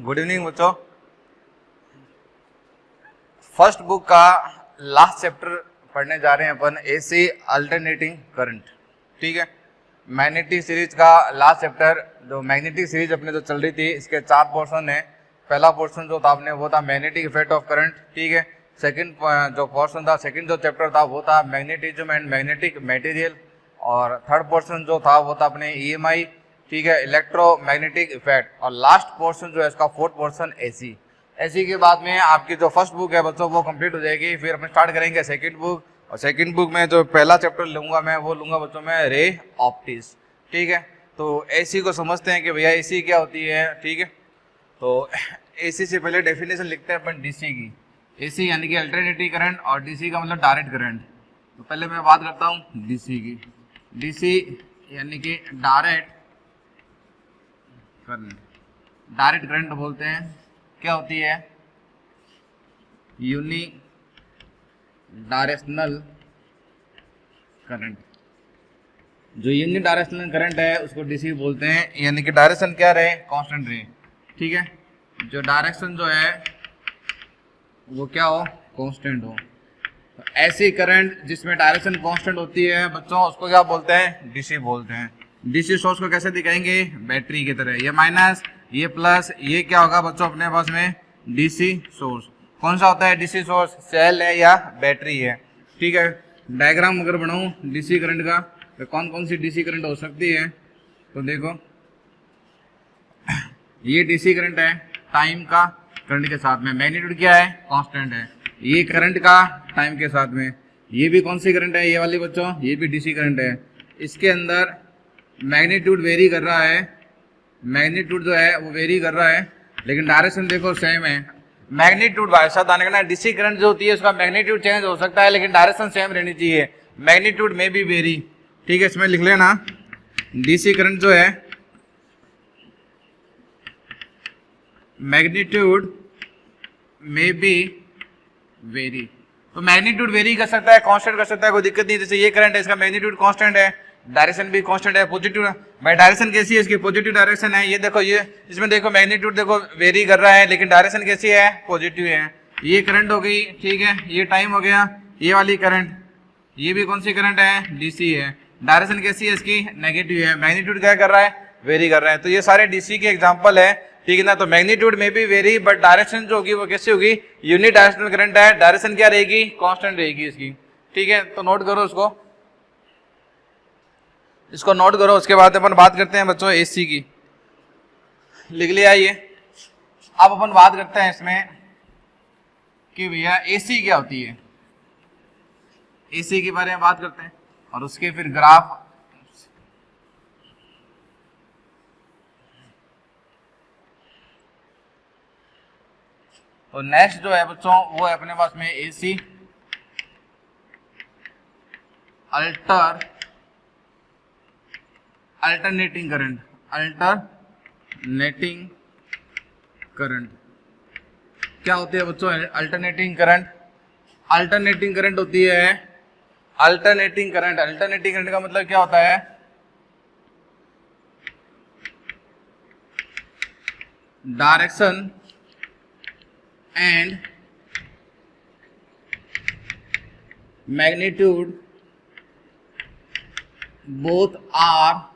Good evening बच्चों। First book का last chapter पढ़ने जा रहे हैं अपन, एसी अल्टरनेटिंग करंट। ठीक है, मैग्नेटिक सीरीज का लास्ट चैप्टर, जो मैग्नेटिक सीरीज अपने जो चल रही थी, इसके 4 पोर्शन है। पहला पोर्शन जो था अपने वो था मैग्नेटिक इफेक्ट ऑफ करंट। ठीक है, सेकंड जो पोर्शन था, सेकंड जो चैप्टर था वो था मैग्नेटिज्म एंड मैग्नेटिक मटेरियल। और थर्ड पोर्शन जो था वो था अपने ईएमआई। ठीक है, इलेक्ट्रोमैग्नेटिक इफेक्ट। और लास्ट पोर्शन जो है इसका फोर्थ पोर्शन एसी। एसी के बाद में आपकी जो फर्स्ट बुक है बच्चों वो कंप्लीट हो जाएगी। फिर अपन स्टार्ट करेंगे सेकंड बुक। और सेकंड बुक में जो पहला चैप्टर लूंगा मैं वो लूंगा बच्चों में रे ऑप्टिक्स। ठीक है, तो एसी को समझते हैं कि भैया एसी क्या होती है। ठीक है, तो एसी से पहले डेफिनेशन लिखते हैं अपन डीसी की। एसी यानी कि अल्टरनेटिव करंट और डीसी का मतलब डायरेक्ट करंट। तो पहले मैं बात करता हूँ डीसी की। डीसी यानी कि डायरेक्ट करंट, डायरेक्ट करंट बोलते हैं। क्या होती है? Unidirectional current. जो यूनी डायरेक्शनल करंट है उसको डीसी बोलते हैं, यानी कि डायरेक्शन क्या रहे? कांस्टेंट रहे। ठीक है, जो डायरेक्शन जो है वो क्या हो? कांस्टेंट हो। तो ऐसी करंट जिसमें डायरेक्शन कांस्टेंट होती है बच्चों, उसको क्या बोलते हैं? डीसी बोलते हैं। डीसी सोर्स को कैसे दिखाएंगे? बैटरी की तरह। ये माइनस, ये प्लस, ये क्या होगा बच्चों अपने पास में? DC source. कौन सा होता है डीसी सोर्स? सेल है या बैटरी है। ठीक है, डायग्राम अगर बनाऊं डीसी करंट का तो कौन कौन सी डीसी करंट हो सकती है, तो देखो ये डीसी करंट है टाइम का करंट के साथ में, मैग्नीट्यूड क्या है? कांस्टेंट है। ये करंट का टाइम के साथ में, ये भी कौन सी करंट है? ये वाली बच्चों, ये भी डीसी करंट है। इसके अंदर मैग्नीट्यूड वेरी कर रहा है, मैग्नीट्यूड जो है वो वेरी कर रहा है, लेकिन डायरेक्शन देखो सेम है। मैग्नीट्यूड भाई साथ आने का डीसी करंट जो होती है उसका मैग्नीट्यूड चेंज हो सकता है, लेकिन डायरेक्शन सेम रहनी चाहिए। मैग्नीट्यूड में भी वेरी। ठीक है, इसमें लिख लेना डीसी करंट जो है मैग्नीट्यूड में भी वेरी। तो मैग्नीट्यूड वेरी कर सकता है, कांस्टेंट कर सकता है, कोई दिक्कत नहीं। जैसे ये करंट है, इसका मैग्नीट्यूड कांस्टेंट है, डायरेक्शन भी कांस्टेंट है। पॉजिटिव भाई डायरेक्शन कैसी है? इसकी पॉजिटिव डायरेक्शन है। ये देखो, ये इसमें देखो मैग्नीट्यूड देखो वेरी कर रहा है, लेकिन डायरेक्शन कैसी है? पॉजिटिव है। ये करंट हो गई। ठीक है, ये टाइम हो गया। ये वाली करंट, ये भी कौन सी करंट है? डीसी है। डायरेक्शन कैसी है इसकी? नेगेटिव है। मैग्नीट्यूड क्या कर रहा है? वेरी कर रहा है। तो ये सारे डीसी के एग्जाम्पल है। ठीक है ना, तो मैग्नीट्यूड में भी वेरी, बट डायरेक्शन जो होगी वो कैसी होगी? यूनिट डायरेक्शनल करंट है, डायरेक्शन क्या रहेगी? कांस्टेंट रहेगी इसकी। ठीक है, तो नोट करो इसको नोट करो। उसके बाद अपन बात करते हैं बच्चों एसी की। लिख लिया ये। अब अपन बात करते हैं इसमें कि भैया एसी क्या होती है। एसी के बारे में बात करते हैं और उसके फिर ग्राफ। तो नेक्स्ट जो है बच्चों वो है अपने पास में AC alternating current. Alternating current क्या होती है बच्चों? अल्टरनेटिंग करंट, अल्टरनेटिंग करंट होती है अल्टरनेटिंग करंट। अल्टरनेटिंग करंट का मतलब क्या होता है? Direction and magnitude both are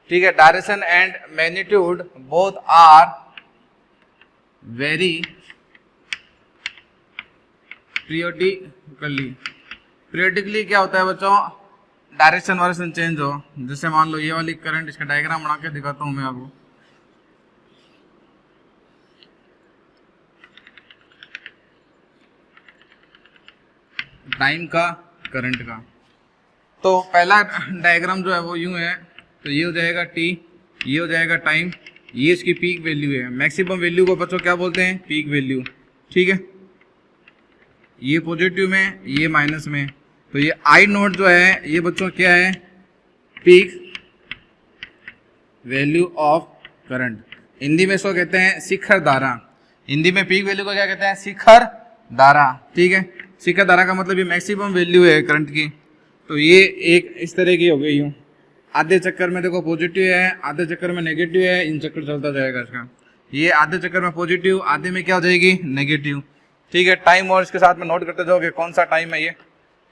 ठीक है, direction and magnitude both are very periodically क्या होता है बच्चों? डायरेक्शन वायरेक्शन चेंज हो। जैसे मान लो ये वाली करंट, इसका डायग्राम बना के दिखाता हूं मैं आपको। टाइम का, करंट का। तो पहला डायग्राम जो है वो यूं है। तो ये हो जाएगा टी, ये हो जाएगा टाइम, ये इसकी पीक वैल्यू है। मैक्सिमम वैल्यू को बच्चों क्या बोलते हैं? Peak value. ठीक है, ये पॉजिटिव में, ये माइनस में। तो ये आई नोट जो है ये बच्चों क्या है? Peak value of current. Hindi में इसको कहते हैं शिखर धारा। हिंदी में पीक वैल्यू को क्या कहते हैं? शिखर धारा। ठीक है, शिखर धारा का मतलब ये मैक्सिमम वैल्यू है करंट की। तो ये एक इस तरह की हो गई यूँ। आधे चक्कर में देखो पॉजिटिव है, आधे चक्कर में नेगेटिव है, इन चक्कर चलता जाएगा इसका। ये आधे चक्कर में पॉजिटिव, आधे में क्या हो जाएगी नेगेटिव, ठीक है। टाइम और इसके साथ में नोट करते जाओगे कौन सा टाइम है ये।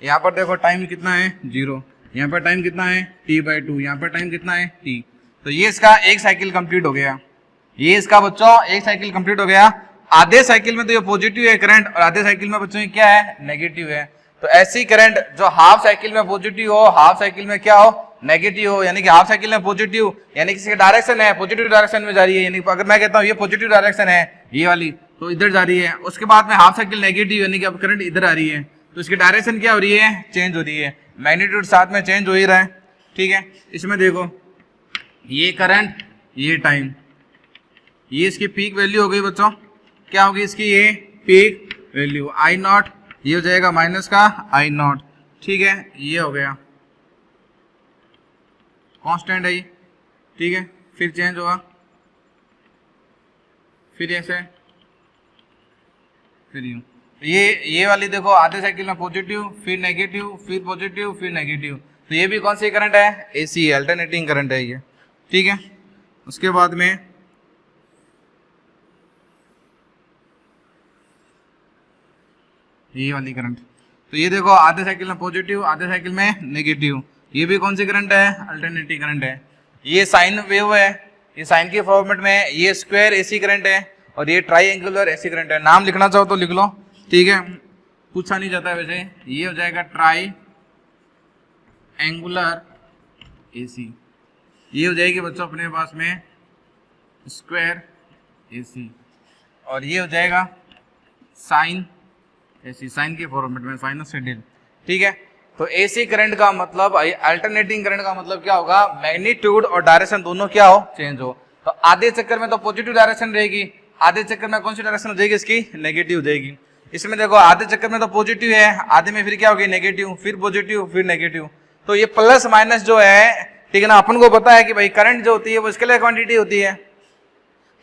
यहाँ पर देखो टाइम कितना है 0, यहाँ पर टाइम कितना है t/2, यहाँ पर टाइम कितना है t। तो ये इसका एक साइकिल कंप्लीट हो गया, ये इसका बच्चों एक साइकिल कंप्लीट हो गया। आधे साइकिल में तो ये पॉजिटिव है करंट और आधे साइकिल में बच्चों क्या है नेगेटिव है। तो ऐसी करंट जो हाफ साइकिल में पॉजिटिव हो, हाफ साइकिल में क्या हो नेगेटिव हो, यानी कि हाफ साइकिल में पॉजिटिव यानी किसी डायरेक्शन है पॉजिटिव डायरेक्शन में जा रही है, यानी अगर मैं कहता हूँ ये पॉजिटिव डायरेक्शन है ये वाली तो इधर जा रही है, उसके बाद में हाफ साइकिल नेगेटिव यानी कि अब करंट इधर आ रही है, तो इसकी डायरेक्शन क्या हो रही है चेंज हो रही है, मैग्नीट्यूड साथ में चेंज हो ही रहा है, ठीक है। इसमें देखो ये करंट ये टाइम, ये इसकी पीक वैल्यू हो गई बच्चों, क्या होगी इसकी ये पीक वैल्यू I0, ये हो जाएगा माइनस का I0, ठीक है। ये हो गया कांस्टेंट है ये, ठीक है। फिर चेंज होगा, फिर ऐसे, फिर यूं। ये वाली देखो आधे साइकिल में पॉजिटिव फिर नेगेटिव फिर पॉजिटिव फिर नेगेटिव, तो ये भी कौन सी करंट है AC अल्टरनेटिंग करंट है ये, ठीक है। उसके बाद में ये वाली करंट, तो ये देखो आधे साइकिल में पॉजिटिव आधे साइकिल में नेगेटिव, ये भी कौन सी करंट है अल्टरनेटिंग करंट है। ये साइन वेव है, ये साइन के फॉर्मेट में, ये स्क्वायर AC करंट है और ये ट्राइएंगुलर AC करंट है। नाम लिखना चाहो तो लिख लो, ठीक है, पूछा नहीं जाता है वैसे। ये हो जाएगा ट्राई एंगुलर AC, ये हो जाएगी बच्चों अपने पास में स्क्वायर AC, और ये हो जाएगा साइन AC, साइन के फॉर्मेट में साइनस से डेल, ठीक है। तो AC करंट का मतलब अल्टरनेटिंग करंट का मतलब क्या होगा मैग्नीट्यूड और डायरेक्शन दोनों क्या हो चेंज हो। तो आधे चक्कर में तो पॉजिटिव डायरेक्शन रहेगी, आधे चक्कर में कौन सी डायरेक्शन हो जाएगी इसकी नेगेटिव हो जाएगी। इसमें देखो आधे चक्कर में तो पॉजिटिव है, आधे में फिर क्या होगी नेगेटिव फिर पॉजिटिव फिर नेगेटिव, तो ये प्लस माइनस जो है, ठीक है ना। अपन को पता है कि भाई करंट जो होती है वो स्केलर क्वांटिटी होती है,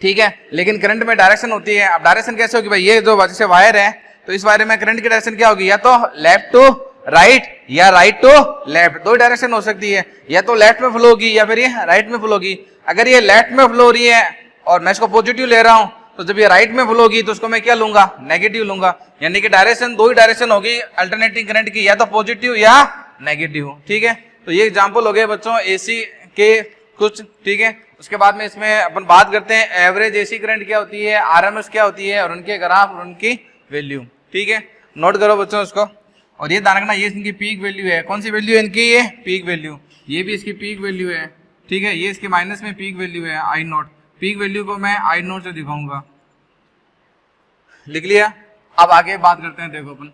ठीक है, लेकिन करंट में डायरेक्शन होती है। अब डायरेक्शन कैसे होगी भाई, ये जो जैसे वायर है तो इस वायर में करंट की डायरेक्शन क्या होगी, या तो लेफ्ट टू राइट या राइट टू लेफ्ट, दो डायरेक्शन हो सकती है, या तो लेफ्ट में फ्लो होगी या फिर ये राइट में फ्लो होगी। अगर ये लेफ्ट में फ्लो हो रही है और मैं इसको पॉजिटिव ले रहा हूं, तो जब ये राइट में फ्लो होगी तो उसको मैं क्या लूंगा नेगेटिव लूंगा, यानी कि डायरेक्शन दो ही डायरेक्शन होगी अल्टरनेटिंग करंट की, या तो पॉजिटिव या नेगेटिव, ठीक है। तो ये एग्जाम्पल हो गए बच्चों AC के कुछ, ठीक है। उसके बाद में इसमें अपन बात करते हैं एवरेज AC करंट क्या होती है, RMS क्या होती है और उनके ग्राफ और उनकी वैल्यू, ठीक है। नोट करो बच्चों इसको। और ये ध्यान रखना ये इनकी पीक वैल्यू है, कौन सी वैल्यू है इनकी, ये पीक वैल्यू, ये भी इसकी पीक वैल्यू है, ठीक है। ये इसके माइनस में पीक वैल्यू है I0, पीक वैल्यू को मैं I0 से दिखाऊंगा, लिख लिया। अब आगे बात करते हैं, देखो अपन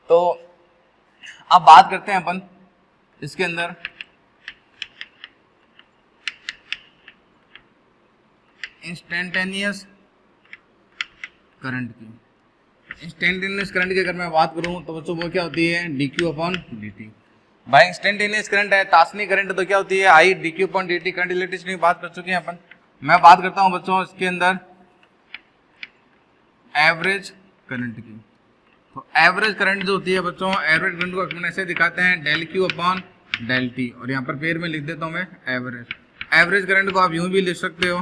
तो अब बात करते हैं अपन इसके अंदर इंस्टेंटेनियस करंट की। इंस्टेंटेनियस करंट की अगर मैं बात करूं तो बच्चों वो क्या होती है dq/dt। भाई इंस्टेंटेनियस करंट है, तासनी करंट तो क्या होती है I dq/dt। करंट इलेक्ट्रिसिटी की बात कर चुके हैं अपन। मैं बात करता हूं बच्चों इसके अंदर एवरेज करंट की। तो एवरेज करंट जो होती है बच्चों, एवरेज करंट को अपन ऐसे दिखाते हैं ΔQ/ΔT, और यहाँ पर पेड़ में लिख देता हूँ मैं एवरेज। एवरेज करंट को आप यूं भी लिख सकते हो,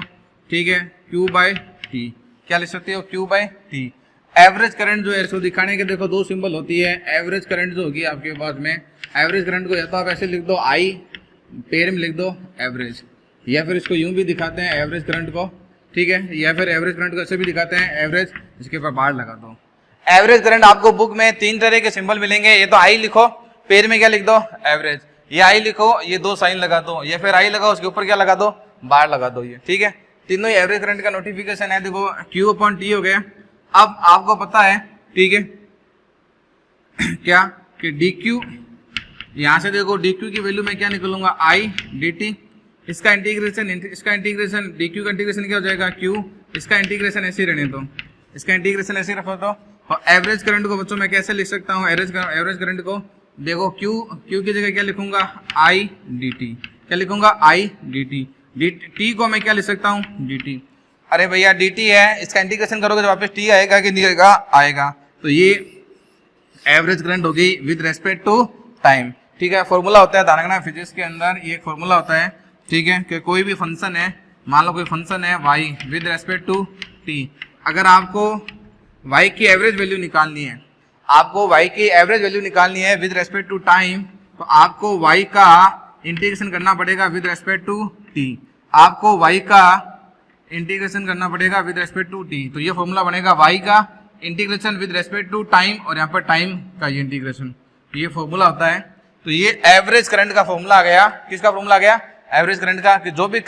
ठीक है, Q/T। क्या लिख सकते हो Q/T। एवरेज करंट जो है इसको दिखाने के देखो दो सिंबल होती है। एवरेज करंट जो होगी आपके पास में, एवरेज करंट को या तो आप ऐसे लिख दो I, पेड़ में लिख दो एवरेज, या फिर इसको यूं भी दिखाते हैं एवरेज करंट को, ठीक है, या फिर एवरेज करंट को ऐसे भी दिखाते हैं एवरेज, इसके ऊपर बार लगा दो। एवरेज करंट आपको बुक में तीन तरह के सिंबल मिलेंगे, ये तो I लिखो, पेड़ में क्या लिख दो एवरेज, ये I लिखो, ये दो साइन लगा दो, या फिर I लगाओ उसके ऊपर क्या लगा दो बार लगा दो, ये ठीक है। तीनों ही एवरेज करंट का नोटिफिकेशन है। देखो Q/T हो गया। अब आपको पता है, ठीक है, क्या कि dq, यहां से देखो dq की वैल्यू मैं क्या निकलूंगा I dt, इसका इंटीग्रेशन dq का इंटीग्रेशन क्या हो जाएगा q, इसका इंटीग्रेशन ऐसे रहने दो, इसका इंटीग्रेशन ऐसे रखो तो और एवरेज करंट को बच्चों मैं कैसे लिख सकता हूँ, एवरेज करंट को देखो क्यू की जगह क्या लिखूंगा, आई डी टी, क्या लिखूंगा, आई डी टी, टी को मैं क्या लिख सकता हूँ, डी टी। अरे भैया डी टी है, इसका इंटीग्रेशन करोगे तो वापस टी आएगा कि नहीं आएगा, आएगा। तो ये एवरेज करंट होगी विद रेस्पेक्ट टू टाइम। ठीक है, फॉर्मूला होता है धारणा फिजिक्स के अंदर, ये एक फॉर्मूला होता है। ठीक है, कि कोई भी फंक्शन है, मान लो कोई फंक्शन है y with respect to t, अगर आपको y की एवरेज वैल्यू निकालनी है, आपको y की एवरेज वैल्यू निकालनी है विद रेस्पेक्ट टू टाइम, तो आपको y का इंटीग्रेशन करना पड़ेगा विद रेस्पेक्ट टू t, आपको y का इंटीग्रेशन करना पड़ेगा विद रेस्पेक्ट टू t। तो ये फॉर्मूला बनेगा y का integration with respect to time और यहाँ पर टाइम का ये इंटीग्रेशन, ये फॉर्मूला होता है। तो ये एवरेज करंट का फॉर्मूला आ गया। किसका फॉर्मूला आ गया, एवरेज करंट का, कि जो भी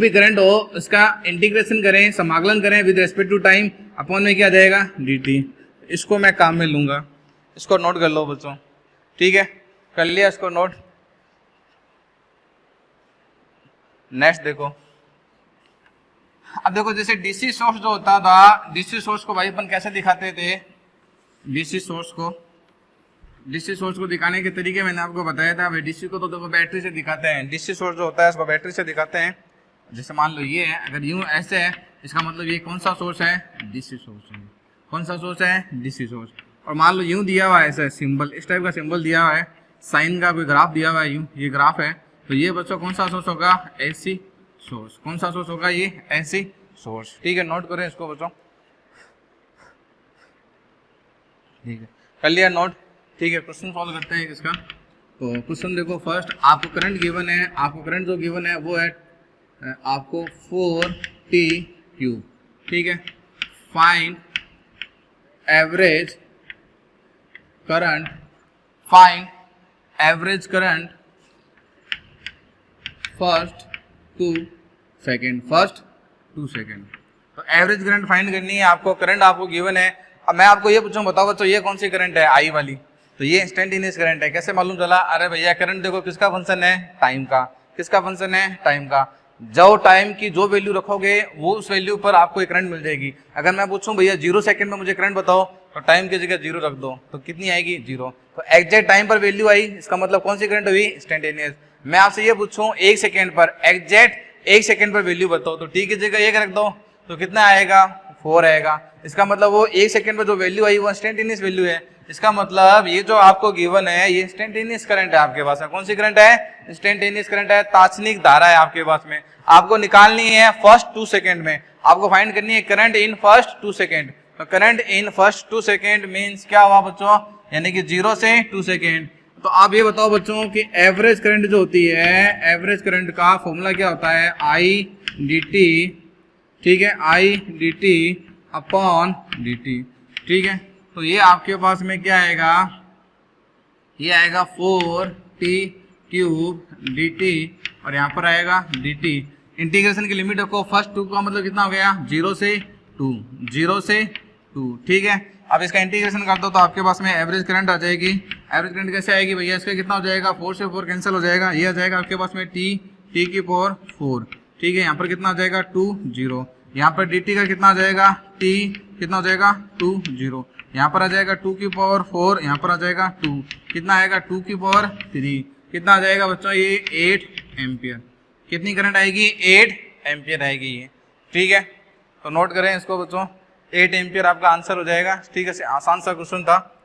करंट हो उसका इंटीग्रेशन करें, समाकलन करें with respect to time, upon में क्या आ जाएगा, dt। इसको मैं काम में लूंगा, इसको नोट कर लो बच्चों। ठीक है, कर लिया इसको नोट। नेक्स्ट देखो, अब देखो जैसे डीसी सोर्स जो होता था, डीसी सोर्स को भाई अपन कैसे दिखाते थे, डीसी सोर्स को दिखाने के तरीके मैंने आपको बताया था। भाई डीसी को तो देखो बैटरी से दिखाते हैं, डीसी सोर्स जो होता है उसको बैटरी से दिखाते हैं। जैसे मान लो ये है, अगर यूं ऐसे है, इसका मतलब ये कौन सा सोर्स है, डीसी सोर्स है। कौन सा सोर्स है, डीसी सोर्स। और मान लो यूं दिया हुआ है ऐसा सिंबल, इस टाइप का सिंबल दिया हुआ है, साइन का कोई ग्राफ दिया हुआ है, यूं ये ग्राफ है, तो ये बच्चों कौन सा सोर्स होगा, एसी सोर्स। कौन सा सोर्स होगा, ये एसी सोर्स। ठीक है, नोट करें इसको बच्चों। ठीक है, कर लिया नोट। ठीक है, क्वेश्चन सॉल्व करते हैं इसका। तो क्वेश्चन देखो, फर्स्ट आपको करंट गिवन है, आपको करंट जो गिवन है वो है आपको 4t क्यूब। ठीक है, find average current, find average current first 2 second, first 2 second. तो एवरेज करंट फाइंड करनी है आपको, करंट आपको गिवन है। अब मैं आपको ये पूछूं, बताओ बच्चों ये कौन सी करंट है, आई वाली, तो ये इंस्टेंटेनियस करंट है। कैसे मालूम चला, अरे भैया करंट देखो किसका फंक्शन है, टाइम का। किसका फंक्शन है, टाइम का। जो टाइम की जो वैल्यू रखोगे वो उस वैल्यू पर आपको एक करंट मिल जाएगी। अगर मैं पूछूं भैया 0 सेकंड में मुझे करंट बताओ, तो टाइम की जगह 0 रख दो, तो कितनी आएगी, 0। तो एग्जैक्ट टाइम पर वैल्यू आई, इसका मतलब कौन सी करंट हुई, इंस्टेंटेनियस। मैं आपसे ये पूछूं 1 सेकंड पर, एग्जैक्ट 1 सेकंड पर वैल्यू बताओ, तो टी की जगह 1 रख दो, तो कितना आएगा, 4 आएगा। इसका मतलब वो 1 सेकंड पर जो वैल्यू आई वो इंस्टेंटेनियस वैल्यू है। इसका मतलब ये जो आपको गिवन है ये इंस्टेंटेनियस करंट है आपके पास में। कौन सी करंट है, इंस्टेंटेनियस करंट है, तात्क्षणिक धारा है आपके पास में। आपको निकालनी है फर्स्ट 2 सेकंड में, आपको फाइंड करनी है करंट इन फर्स्ट 2 सेकंड। तो current in first 2 second means क्या हुआ बच्चों, यानी कि 0 से 2 सेकंड। तो आप ये बताओ बच्चों कि एवरेज करंट जो होती है, एवरेज करंट का फॉर्मूला क्या होता है, आई डी टी। ठीक है, I D T upon D T. ठीक है, तो ये आपके पास में क्या आएगा, ये आएगा 4t क्यूब dt और यहाँ पर आएगा dt। इंटीग्रेशन की लिमिट को फर्स्ट 2 का मतलब कितना हो गया, 0 से 2, 0 से 2। ठीक है, अब इसका इंटीग्रेशन कर दो तो आपके पास में एवरेज करंट आ जाएगी। एवरेज करंट कैसे आएगी भैया, इसका कितना हो जाएगा, 4 से 4 कैंसिल हो जाएगा, ये आ जाएगा आपके पास में t की पावर 4। ठीक है, यहाँ पर कितना आ जाएगा 2 0, यहाँ पर dt का कितना आ जाएगा, t कितना हो जाएगा 2 0, यहाँ पर आ जाएगा 2 की पावर 4, यहाँ पर आ जाएगा 2, कितना आएगा 2 की पावर 3, कितना आ जाएगा बच्चों, ये 8 एम्पियर। कितनी करंट आएगी, 8 एम्पियर आएगी ये। ठीक है, तो नोट करें इसको बच्चों, 8 एम्पियर आपका आंसर हो जाएगा। ठीक है, आसान सा क्वेश्चन था।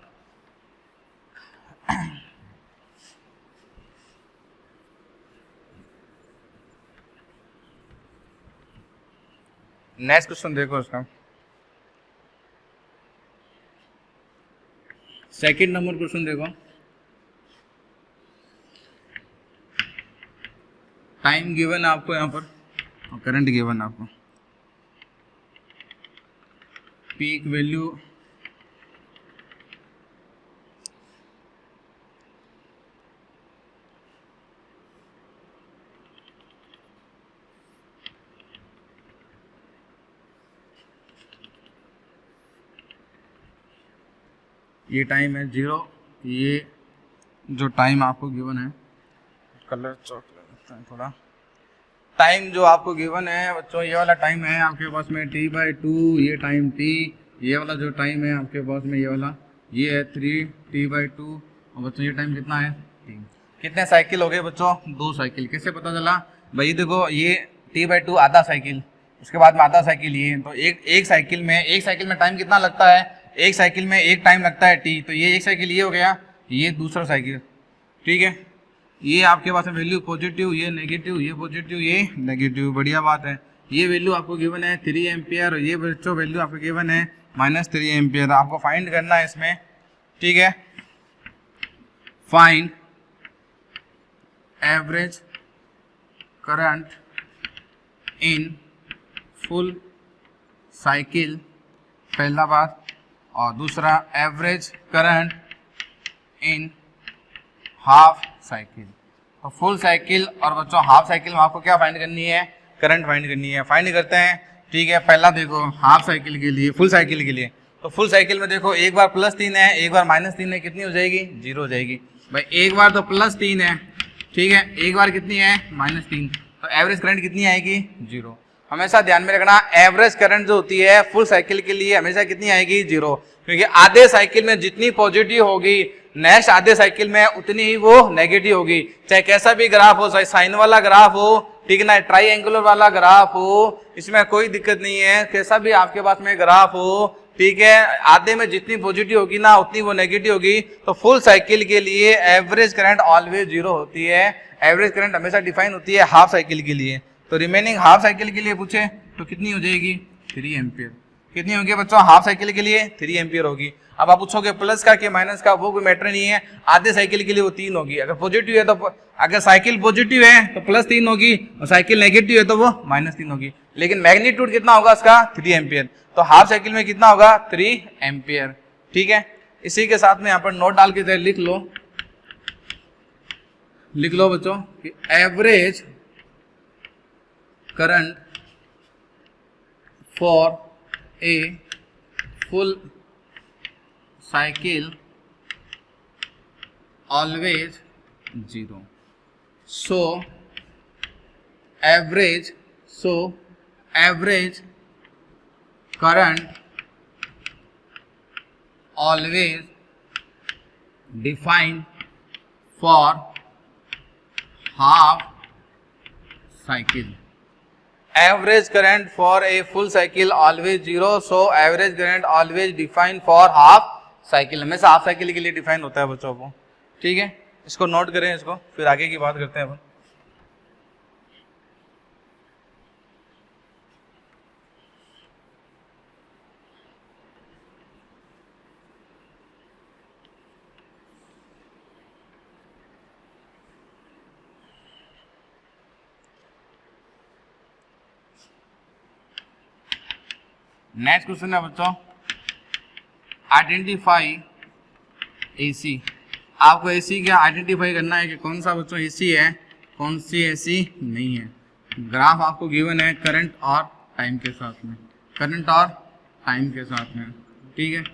नेक्स्ट क्वेश्चन देखो इसका, सेकंड नंबर क्वेश्चन देखो। टाइम गिवन आपको यहाँ पर और करंट गिवन आपको, पीक वैल्यू ये टाइम है 0, ये जो टाइम आपको गिवन है, कलर चॉकलेट है थोड़ा, टाइम जो आपको गिवन है बच्चों, ये वाला टाइम है आपके पास में t/2, ये टाइम t ये वाला जो टाइम है आपके पास में ये वाला ये है 3t/2 और बच्चों ये टाइम कितना है 3। कितने साइकिल हो गए बच्चों 2 साइकिल। कैसे पता चला भाई देखो ये t/2 आधा साइकिल, उसके बाद में आधा साइकिल ये, तो एक साइकिल में टाइम कितना लगता है, एक साइकिल में एक टाइम लगता है t, तो ये एक साइकिल ये हो गया, ये दूसरा साइकिल, ठीक है। ये आपके पास में वैल्यू पॉजिटिव, ये नेगेटिव, ये पॉजिटिव, ये नेगेटिव, बढ़िया बात है। ये वैल्यू आपको गिवन है 3 एम्पियर और ये बच्चों वैल्यू आपको गिवन है -3 एम्पियर। आपको फाइंड करना है इसमें, ठीक है। Find average current in full cycle, पहला बात, और दूसरा average current in half cycle. तो फुल साइकिल और बच्चों हाफ साइकिल में आपको क्या फाइंड करनी है, करंट फाइंड करनी है। फाइंड करते हैं, ठीक है। पहला देखो हाफ साइकिल के लिए, फुल साइकिल के लिए, तो फुल साइकिल में देखो एक बार +3 है, एक बार -3 है, कितनी हो जाएगी 0 हो जाएगी भाई। एक बार तो +3 है, ठीक है, एक बार कितनी है -3, तो एवरेज करंट कितनी आएगी 0। हमेशा ध्यान में रखना एवरेज करंट जो होती है फुल साइकिल के लिए हमेशा कितनी आएगी 0, क्योंकि आधे साइकिल में जितनी पॉजिटिव होगी नेक्स्ट आधे साइकिल में उतनी ही वो नेगेटिव होगी। चाहे कैसा भी ग्राफ हो, चाहे साइन वाला ग्राफ हो, ठीक है ना, ट्राइएंगुलर वाला ग्राफ हो, इसमें कोई दिक्कत नहीं है। कैसा भी आपके पास में ग्राफ हो, ठीक है, आधे में जितनी पॉजिटिव होगी ना उतनी वो नेगेटिव होगी। तो फुल साइकिल के लिए एवरेज करंट ऑलवेज 0 होती है। एवरेज करंट हमेशा डिफाइन होती है हाफ साइकिल के लिए। तो रिमेनिंग हाफ साइकिल के लिए पूछे तो कितनी हो जाएगी 3 एम्पियर। कितनी होगी बच्चों हाफ साइकिल के लिए 3 एम्पियर होगी। अब आप पूछोगे प्लस का कि माइनस का, वो कोई मैटर नहीं है। आधे साइकिल के लिए वो 3 होगी। अगर पॉजिटिव है तो, अगर साइकिल पॉजिटिव है तो +3 होगी और साइकिल नेगेटिव है तो वो -3 होगी। लेकिन मैग्नीट्यूड कितना होगा उसका 3 एम्पियर। तो हाफ साइकिल में कितना होगा 3 एम्पियर, ठीक है। इसी के साथ में यहाँ पर नोट डाल के लिख लो बच्चों कि average current for a full cycle always 0. So average current always defined for half cycle. Average current for a full cycle always 0. So average current always defined for half cycle. हमेशा half cycle के लिए define होता है बच्चों को, ठीक है। इसको नोट करें, इसको फिर आगे की बात करते हैं अपन। नेक्स्ट क्वेश्चन है बच्चों आइडेंटिफाई एसी। आपको एसी क्या आइडेंटिफाई करना है कि कौन सा बच्चों एसी है, कौन सी एसी नहीं है। ग्राफ आपको गिवन है करंट और टाइम के साथ में, करंट और टाइम के साथ में, ठीक है।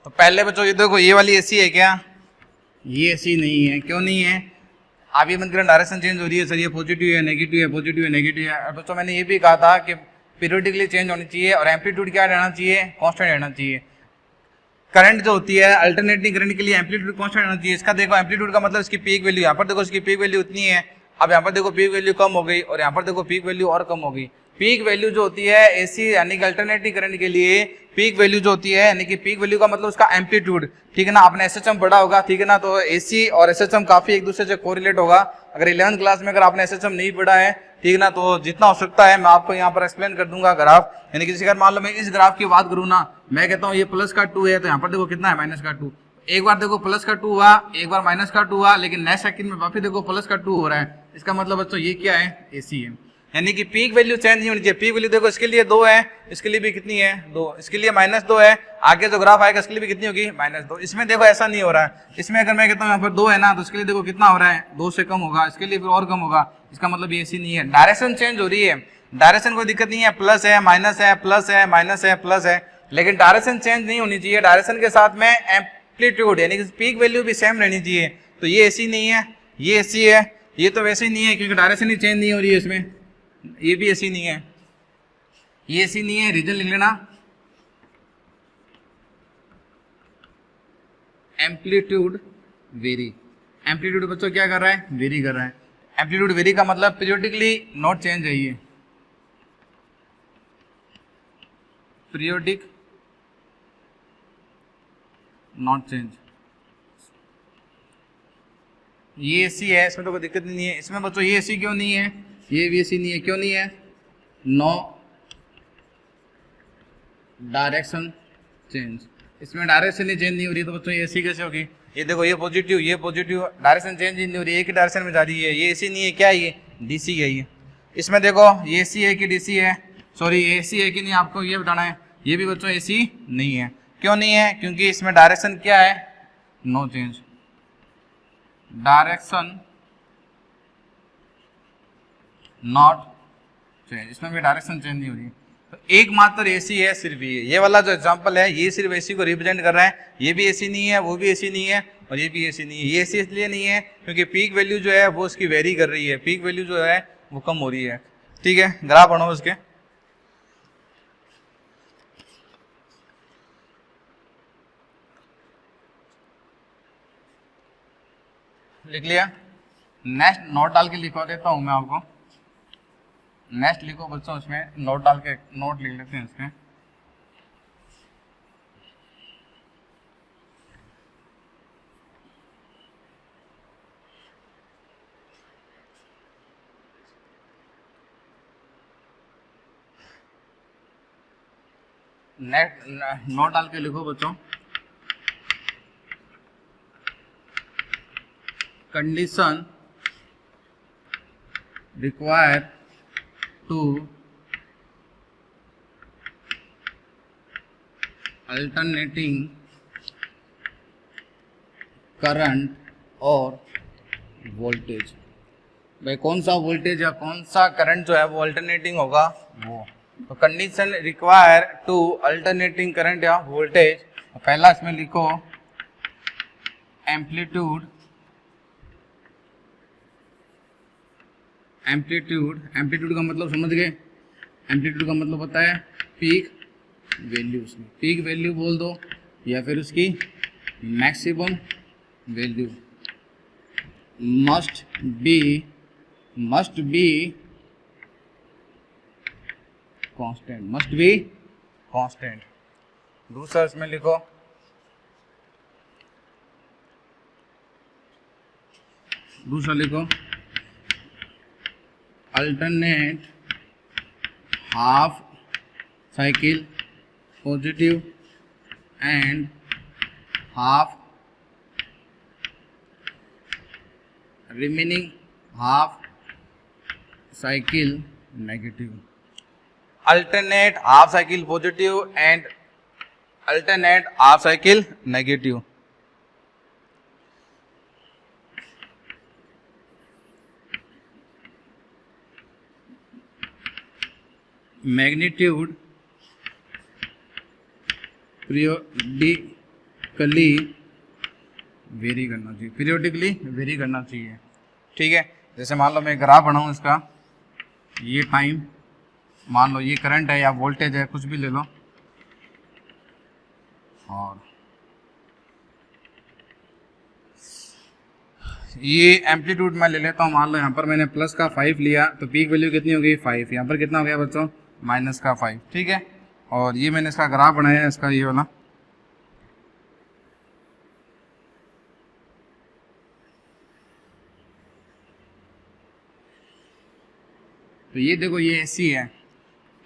तो पहले बच्चों ये देखो ये वाली एसी है क्या, ये एसी नहीं है। क्यों नहीं है, आप ये मत करें डायरेक्शन चेंज हो रही है सर, ये पॉजिटिव है नेगेटिव है, पॉजिटिव है नेगेटिव है। बच्चों मैंने ये भी कहा था कि पीरियडिकली चेंज होनी चाहिए और एम्पलीट्यूड क्या रहना चाहिए, कांस्टेंट रहना चाहिए। करंट जो होती है अल्टरनेटिंग करंट के लिए एम्पलीट्यूड कांस्टेंट रहना चाहिए। इसका देखो एम्पलीट्यूड का मतलब इसकी पीक वैल्यू, यहाँ पर देखो इसकी पीक वैल्यू उतनी है, अब यहाँ पर देखो पीक वैल्यू कम हो गई और यहाँ पर देखो पीक वैल्यू और कम हो गई। पीक वैल्यू जो होती है एसी यानी कि अल्टरनेटिंग करंट के लिए पीक वैल्यू जो होती है, यानी कि पीक वैल्यू का मतलब उसका एम्पलीट्यूड, ठीक है ना, आपने एसएचएम पढ़ा होगा, ठीक है ना, तो एसी और एसएचएम काफी एक दूसरे से कोरिलेट होगा। अगर 11th क्लास में अगर आपने एसएचएम नहीं पढ़ा है, ठीक है ना, तो जितना हो सकता है मैं आपको यहाँ पर एक्सप्लेन कर दूंगा ग्राफ। यानी कि अगर मान लो मैं इस ग्राफ की बात करूँ ना, मैं कहता हूँ ये प्लस का 2 है, तो यहाँ पर देखो कितना है माइनस का 2, एक बार देखो प्लस का 2 हुआ, एक बार माइनस का 2 हुआ, लेकिन नेक्स्ट सेकंड में वापस देखो प्लस का 2 हो रहा है। इसका मतलब बच्चों ये क्या है, एसी है। यानी कि पीक वैल्यू चेंज नहीं होनी चाहिए। पीक वैल्यू देखो इसके लिए 2 है, इसके लिए भी कितनी है 2, इसके लिए -2 है, आगे जो ग्राफ आएगा इसके लिए भी कितनी होगी -2। इसमें देखो ऐसा नहीं हो रहा है, इसमें अगर मैं कहता हूँ यहाँ पर 2 है ना, तो इसके लिए देखो कितना हो रहा है 2 से कम होगा, इसके लिए फिर और कम होगा। इसका मतलब ये एसी नहीं है, डायरेक्शन चेंज हो रही है। डायरेक्शन कोई दिक्कत नहीं है, प्लस है माइनस है प्लस है माइनस है प्लस है, लेकिन डायरेक्शन चेंज नहीं होनी चाहिए। डायरेक्शन के साथ में एम्पलीट्यूड यानी कि पीक वैल्यू भी सेम रहनी चाहिए। तो ये एसी नहीं है, ये एसी है, ये तो वैसे ही नहीं है क्योंकि डायरेक्शन ही चेंज नहीं हो रही है इसमें। ये भी एसी नहीं है, ये एसी नहीं है, रीजन लिख लेना एम्पलीट्यूड वेरी। एम्पलीट्यूड बच्चों क्या कर रहा है, वेरी कर रहा है। एम्पलीट्यूड वेरी का मतलब पीरियोडिकली नॉट चेंज है, ये पीरियोडिक नॉट चेंज। ये एसी है, इसमें तो कोई दिक्कत नहीं है। इसमें बच्चों ये एसी क्यों नहीं है, ये भी एसी नहीं है, क्यों नहीं है, नो डायरेक्शन चेंज। इसमें डायरेक्शन ही चेंज नहीं हो रही, तो बच्चों ये एसी कैसे होगी। ये देखो ये पॉजिटिव डायरेक्शन चेंज ही नहीं हो रही, एक ही डायरेक्शन में जा रही है। ये एसी नहीं है, क्या है ये डीसी है ये। इसमें देखो ये एसी है कि डीसी है, सॉरी ये एसी है कि नहीं, आपको ये बताना है। ये भी बच्चों एसी नहीं है, क्यों नहीं है, क्योंकि इसमें डायरेक्शन क्या है, no change, direction not change. इसमें भी डायरेक्शन चेंज नहीं हो रही। तो एकमात्र एसी है सिर्फ ये वाला जो एग्जांपल है, ये सिर्फ एसी को रिप्रेजेंट कर रहा है। ये भी एसी नहीं है, वो भी एसी नहीं है, और ये भी एसी नहीं है। ये एसी इसलिए नहीं है क्योंकि पीक वैल्यू जो है वो उसकी वेरी कर रही है, पीक वैल्यू जो है वो कम हो रही है। ठीक है, ग्राफ बढ़ो उसके, लिख लिया। नेक्स्ट नोट डाल के लिखवा देता हूं मैं आपको, नेक्स्ट लिखो बच्चों, इसमें नोट डाल के नोट लिख लेते हैं इसमें। नेक्स्ट नोट डाल के लिखो बच्चों, condition require to alternating current और वोल्टेज। भाई कौन सा वोल्टेज या कौन सा करंट जो है वो अल्टरनेटिंग होगा वो। तो condition require to alternating current या वोल्टेज, पहला इसमें लिखो एम्पलीट्यूड, एम्पलीट्यूड का मतलब समझ गए, एम्पलीट्यूड का मतलब होता है पीक वैल्यू। उसमें पीक वैल्यू बोल दो या फिर उसकी maximum value must be constant. दूसरा इसमें लिखो alternate half cycle positive and half remaining half cycle negative. Alternate half cycle positive and alternate half cycle negative. Magnitude periodically very करना चाहिए, ठीक है। जैसे मान लो मैं ग्राफ बनाऊं इसका, ये टाइम मान लो ये करंट है या वोल्टेज है, कुछ भी ले लो, और ये एम्पलीट्यूड मैं ले लेता हूँ, मान लो यहाँ पर मैंने प्लस का 5 लिया तो पीक वैल्यू कितनी हो गई 5, यहाँ पर कितना हो गया बच्चों माइनस का 5, ठीक है। और ये मैंने इसका ग्राफ बनाया है, इसका ये वाला, तो ये देखो ये ऐसी है,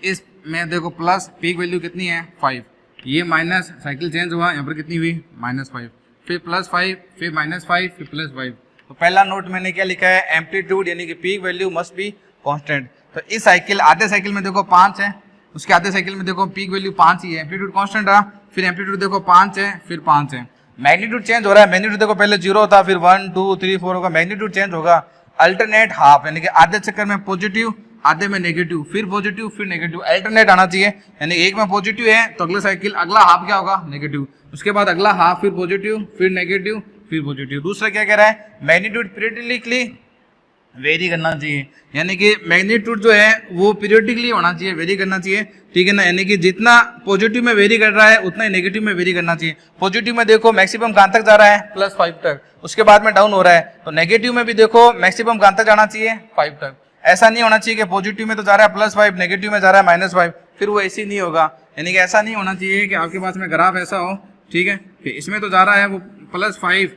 इस में देखो प्लस पीक वैल्यू कितनी है 5, ये माइनस साइकिल चेंज हुआ, यहाँ पर कितनी हुई -5, फिर +5, फिर -5, फिर +5। तो पहला नोट मैंने क्या लिखा है, एम्पलीट्यूड यानी कि peak value must be constant. तो इस साइकिल आधे साइकिल में देखो 5 है, उसके आधे साइकिल में देखो पीक वैल्यू 5 ही है, एम्पलीट्यूड कांस्टेंट रहा, फिर एम्पलीट्यूड देखो 5 है, फिर 5 है, मैग्नीट्यूड चेंज हो रहा है, मैग्नीट्यूड देखो पहले 0 होता, फिर 1 2 3 4 होगा, मैग्नीट्यूड चेंज होगा, अल्टरनेट हाफ यानी कि आधे चक्कर में पॉजिटिव, आधे में नेगेटिव, फिर पॉजिटिव, फिर नेगेटिव, अल्टरनेट आना चाहिए, यानी एक में पॉजिटिव है तो अगला साइकिल अगला हाफ क्या होगा नेगेटिव, उसके बाद अगला हाफ फिर पॉजिटिव, फिर नेगेटिव, फिर पॉजिटिव। दूसरा क्या कह रहा है, मैग्नीट्यूड पीरियडिकली वेरी करना चाहिए, यानी कि मैग्नीट्यूड जो है वो पीरियडिकली होना चाहिए, वेरी करना चाहिए, ठीक है ना, यानी कि जितना पॉजिटिव में वेरी कर रहा है उतना ही नेगेटिव में वेरी करना चाहिए। पॉजिटिव में देखो मैक्सिमम कहां तक जा रहा है +5 तक, उसके बाद में डाउन हो रहा है, तो नेगेटिव में भी देखो मैक्सिमम कहां तक जाना चाहिए 5 तक। ऐसा नहीं होना चाहिए कि पॉजिटिव में तो जा रहा है +5, नेगेटिव में जा रहा है -5, फिर वो ऐसे नहीं होगा, यानी कि ऐसा नहीं होना चाहिए कि आपके पास में ग्राफ ऐसा हो, ठीक है, कि इसमें तो जा रहा है वो +5,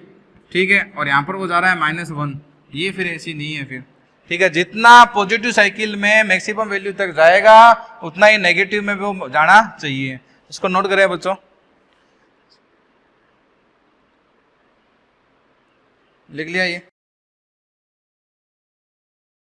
ठीक है, और यहाँ पर वो जा रहा है -1, ये फिर ऐसी नहीं है फिर, ठीक है। जितना पॉजिटिव साइकिल में मैक्सिमम वैल्यू तक जाएगा उतना ही नेगेटिव में वो जाना चाहिए, इसको नोट करें बच्चों, लिख लिया ये।